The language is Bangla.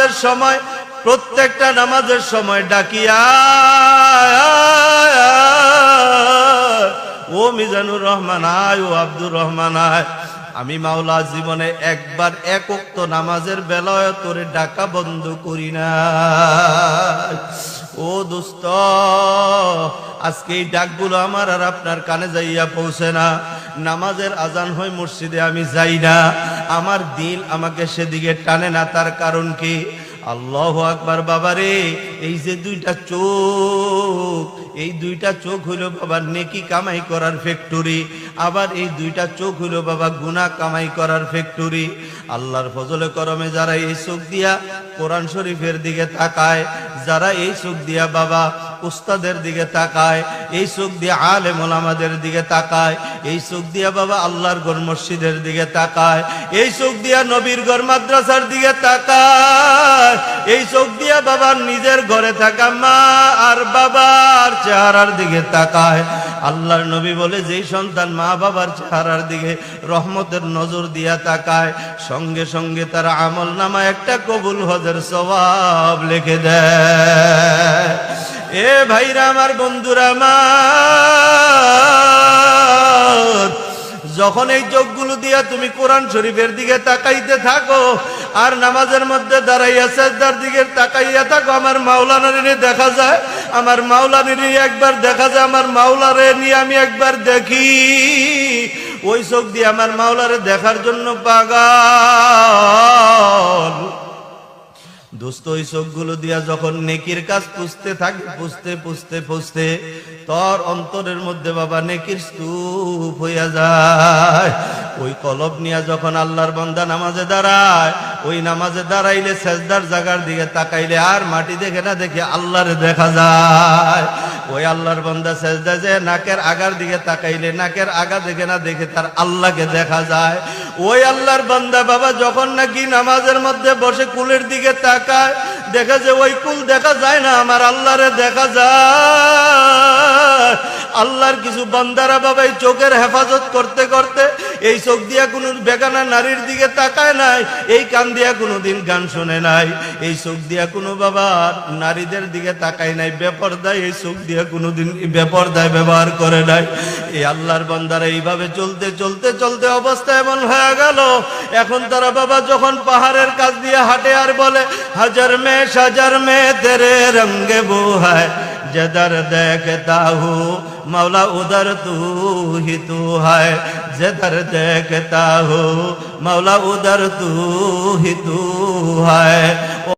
নামাজের সময়, প্রত্যেকটা নামাজের সময় ডাকিয়া, ও মিজানুর রহমান আয়, ও আব্দুর রহমান আয়। আমি মাওলা জীবনে একবার এক ওয়াক্ত নামাজের বেলায় তোরে ডাকা বন্ধ করি না। ও দোস্ত, আজকে এই ডাকগুলো আমার আর আপনার কানে যাইয়া পৌঁছে না। নামাজের আজান হয় মসজিদে, আমি যাই না, আমার দিল আমাকে সেদিকে টানে না। তার কারণ কি? আল্লাহু আকবার। বাবারে, এই যে দুইটা চোখ, এই দুইটা চোখ হইল বাবা নেকি কামাই করার ফ্যাক্টরি, আবার এই দুইটা চোখ হইল বাবা গুনাহ কামাই করার ফ্যাক্টরি। আল্লাহর ফজলে করমে যারা এই চোখ দিয়া কোরআন শরীফের দিকে তাকায়, যারা এই চোখ দিয়া বাবা উস্তাদের দিকে তাকায়, এই চোখ দিয়ে আলেম ওলামাদের দিকে তাকায়, এই চোখ দিয়া বাবা আল্লাহর ঘর মসজিদের দিকে তাকায়, এই চোখ দিয়া নবীর ঘর মাদ্রাসার দিকে তাকায়, এই চোখ দিয়া বাবা নিজের ঘরে থাকা মা আর বাবার চেহারার দিকে তাকায়। আল্লাহর নবী বলে, যেই সন্তান মা বাবার চেহারার দিকে রহমতের নজর দিয়া তাকায়, সঙ্গে সঙ্গে তার আমল নামা একটা কবুল হজের সওয়াব লিখে দেয়। এ ভাইরা আমার, বন্ধুরা আমার, যখন এই চোখগুলো দিয়া তুমি কোরআন শরীফের দিকে তাকাইতে থাকো আর নামাজের মধ্যে দাঁড়াইয়া সিজদার দিকে তাকাইয়া থাকো, আমার মাওলানারে দেখা যায়, আমার মাওলানারে একবার দেখা যায়, আমার মাওলারে নিয়ে আমি একবার দেখি। ওই চোখ দিয়ে আমার মাওলারে দেখার জন্য পাগল। দোস্ত, ওই চোখগুলো দিয়া যখন নেকির কাজ পুষতে থাকে, পুষতে পুষতে পুষতে তোর অন্তরের মধ্যে বাবা নেকির স্তূপ হইয়া যায়। ওই কলব নিয়ে যখন আল্লাহর বান্দা নামাজে দাঁড়ায়, ওই নামাজে দাঁড়াইলে সেজদার জায়গার দিকে তাকাইলে আর মাটি দেখে না, দেখে আল্লাহরে দেখা যায়। ওই আল্লাহর বান্দা সেজদায় যে নাকের আগার দিকে তাকাইলে নাকের আগা দেখে না, দেখে তার আল্লাহকে দেখা যায়। ওই আল্লাহর বান্দা বাবা যখন নাকি নামাজের মধ্যে বসে কুলের দিকে তাকায়, দেখা যায় ওই কুল দেখা যায় না, আমার আল্লাহরে দেখা যায়। আল্লাহর কিছু বান্দারা বাবা এই চোখের হেফাজত করতে করতে এই চোখ দিয়া কোনো বেগানা নারীর দিকে তাকায় নাই, এই কান দিয়া কোনোদিন গান শোনে নাই, এই চোখ দিয়া কোনো বাবা নারীদের দিকে তাকায় নাই, বেপরদায় এই চোখ দিয়া কোনোদিন বেপরদায় ব্যবহার করে নাই। এই আল্লাহর বান্দারা এইভাবে চলতে চলতে চলতে অবস্থা এমন হয়ে গেল, এখন তারা বাবা যখন পাহাড়ের কাছ দিয়ে হাঁটে আর বলে, হাজার মে সাজার মে তেরে রঙ্গে বো হ্যায়, जिधर देखता हूँ मौला उधर तू ही तू है, जिधर देखता हूँ मौला उधर तू ही तू है।